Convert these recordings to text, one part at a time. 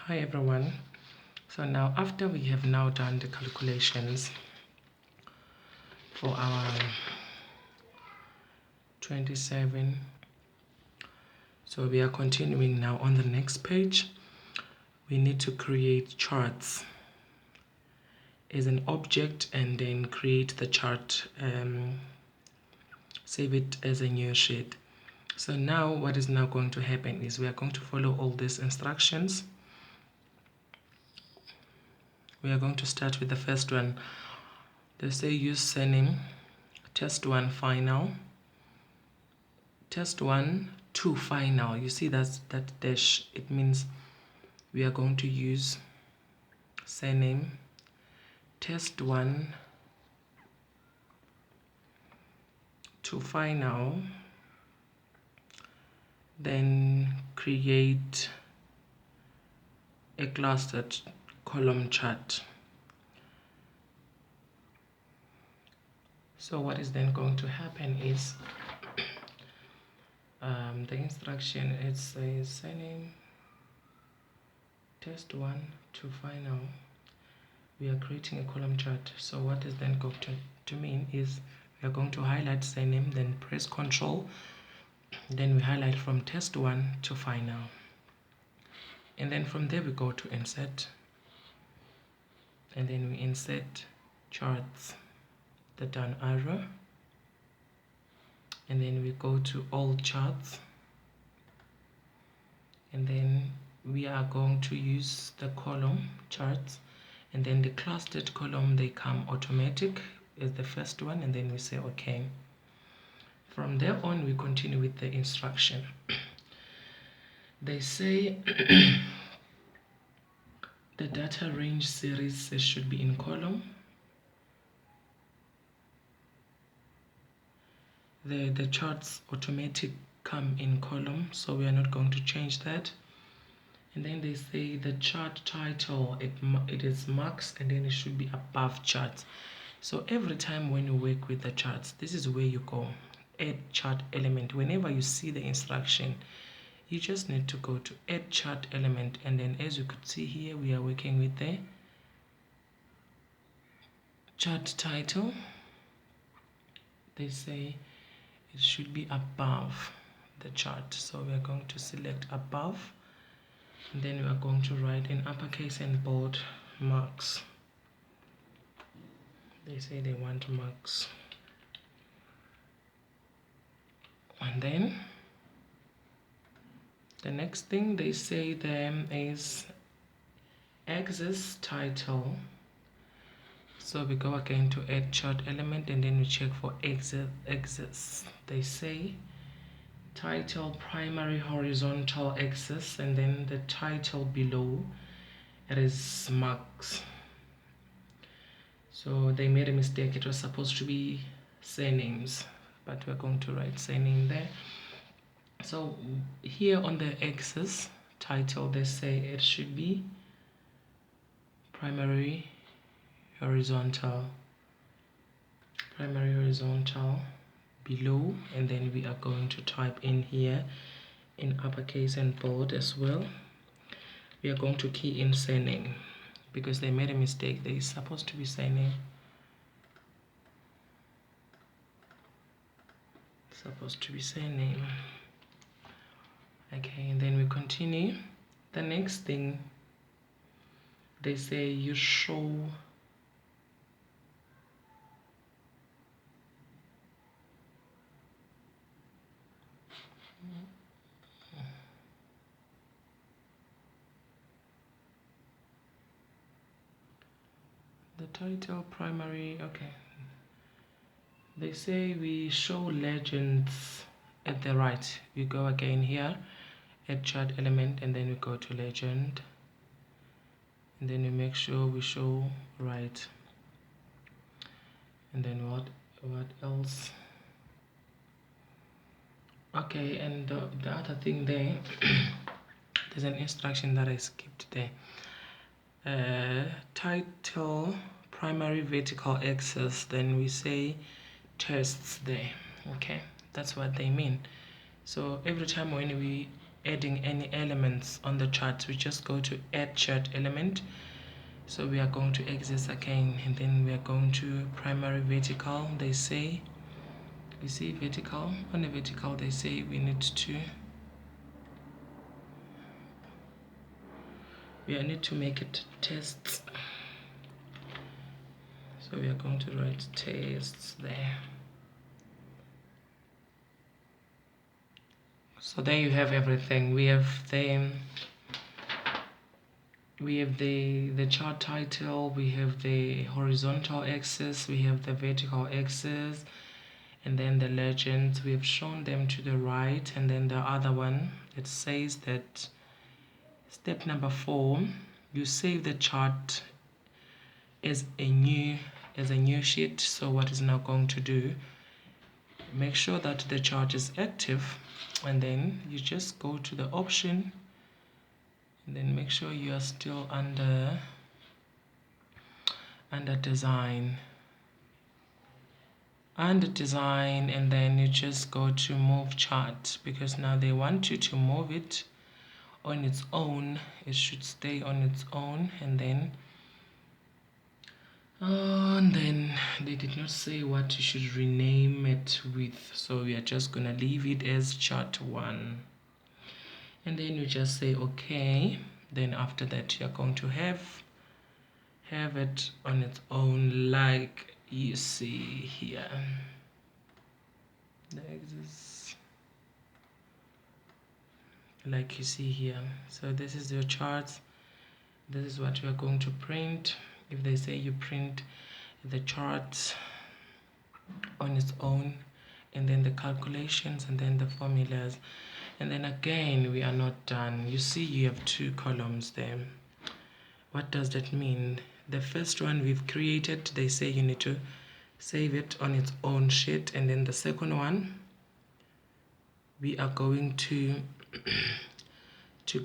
Hi everyone. So now after we have now done the calculations for our 27, so we are continuing now on the next page. We need to create charts as an object and then create the chart, save it as a new sheet. So now what is now going to happen is we are going to follow all these instructions. We are going to start with the first one. They say use surname, test 1 final, test 1 to final. You see that dash, it means we are going to use surname, test 1 to final, then create a clustered column chart. So what is then going to happen is the instruction, it says surname, test 1 to final. We are creating a column chart. So what is then going to mean is we are going to highlight surname, then press Ctrl, then we highlight from test 1 to final, and then from there we go to insert, and then we insert charts, the down arrow, and then we go to all charts, and then we are going to use the column charts, and then the clustered column, they come automatic as the first one, and then we say okay. From there on we continue with the instruction. They say the data range series should be in column. The charts automatic come in column, so we are not going to change that. And then they say the chart title, it is marks, and then it should be above charts. So every time when you work with the charts, this is where you go, add chart element. Whenever you see the instruction, you just need to go to add chart element, and then as you could see here, we are working with the chart title. They say it should be above the chart, so we are going to select above, and then we are going to write in uppercase and bold marks. They say they want marks, and then the next thing they say then is axis title. So we go again to add chart element, and then we check for axis. They say title primary horizontal axis, and then the title below it is marks. So they made a mistake. It was supposed to be surnames, but we're going to write surname there. So here on the axis title, they say it should be primary horizontal below, and then we are going to type in here in uppercase and bold as well. We are going to key in surname because they made a mistake. There is supposed to be surname, okay, and then we continue. The next thing they say you show the title primary. Okay, they say we show legends at the right. We go again here, add chart element, and then we go to legend, and then we make sure we show right, and then what else? Okay, and the other thing there there's an instruction that I skipped there. Title primary vertical axis, then we say tests there. Okay, that's what they mean. So every time when we adding any elements on the chart, we just go to add chart element. So we are going to access again, and then we are going to primary vertical. They say, you see vertical, on the vertical they say we need to make it tests. So we are going to write tests there. So there you have everything. We have the chart title, we have the horizontal axis, we have the vertical axis, and then the legends. We have shown them to the right, and then the other one, it says that step number 4, you save the chart as a new sheet. So what is now going to do, make sure that the chart is active, and then you just go to the option, and then make sure you are still under design, and then you just go to move chart, because now they want you to move it on its own. It should stay on its own, and then they did not say what you should rename it with, so we are just gonna leave it as chart 1, and then you just say okay. Then after that you're going to have it on its own, like you see here. The axis, like you see here. So this is your chart. This is what you are going to print. If they say you print the chart on its own, and then the calculations, and then the formulas, and then again we are not done. You see you have 2 columns there. What does that mean? The first one we've created, they say you need to save it on its own sheet, and then the second one we are going to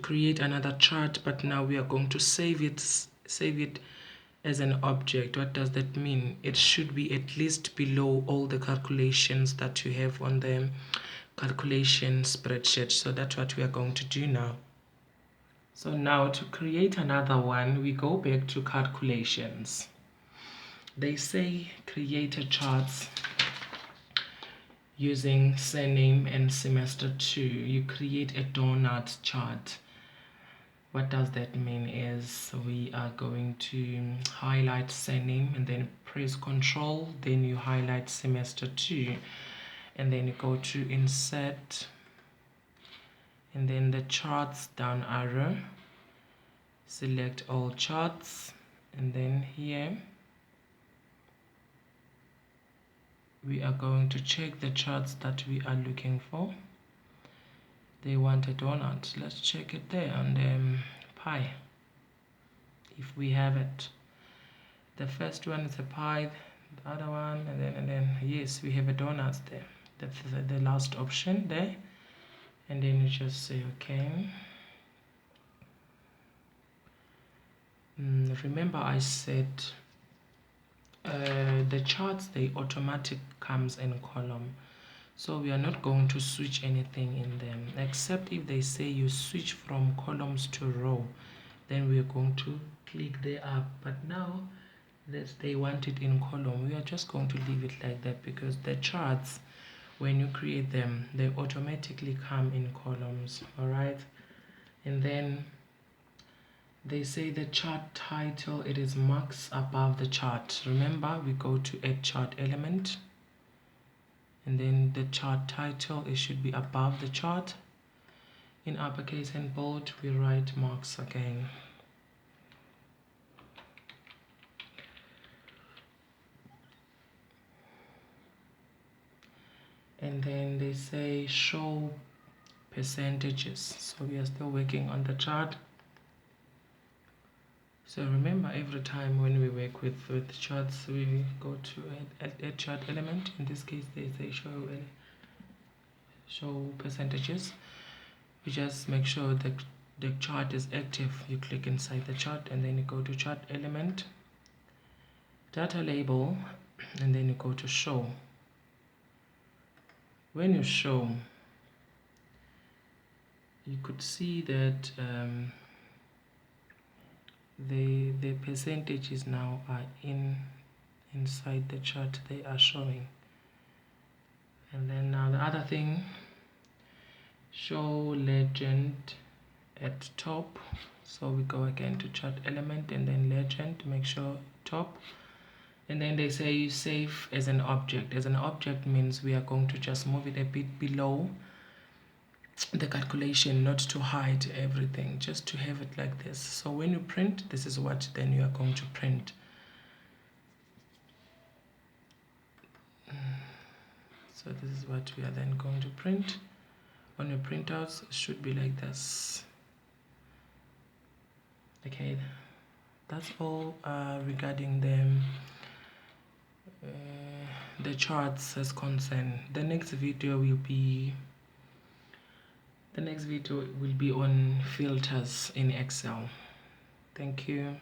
create another chart, but now we are going to save it as an object. What does that mean? It should be at least below all the calculations that you have on the calculation spreadsheet. So that's what we are going to do now. So now to create another one, we go back to calculations. They say create a charts using surname and semester 2. You create a donut chart. What does that mean is we are going to highlight surname, and then press Control, then you highlight semester 2, and then you go to insert, and then the charts down arrow, select all charts, and then here we are going to check the charts that we are looking for. They want a donut. Let's check it there on the pie, if we have it. The first one is a pie, the other one, and then yes, we have a donut there. That's the last option there, and then you just say okay. Remember I said the charts, they automatic comes in column, so we are not going to switch anything in them, except if they say you switch from columns to row, then we're going to click there up. But now that they want it in column, we are just going to leave it like that, because the charts, when you create them, they automatically come in columns. All right, and then they say the chart title, it is marks above the chart. Remember, we go to add chart element, and then the chart title, it should be above the chart. In uppercase and bold, we write marks again. And then they say show percentages. So we are still working on the chart. So remember, every time when we work with charts, we go to add chart element. In this case, they say show percentages. We just make sure that the chart is active. You click inside the chart, and then you go to chart element, data label, and then you go to show. When you show, you could see that the percentages now are inside the chart, they are showing. And then now the other thing, show legend at top. So we go again to chart element and then legend, make sure top. And then they say save as an object. As an object means we are going to just move it a bit below the calculation, not to hide everything, just to have it like this. So when you print, this is what then you are going to print. So this is what we are then going to print. On your printouts, it should be like this. Okay, that's all regarding the charts as concerned. The next video will be on filters in Excel. Thank you.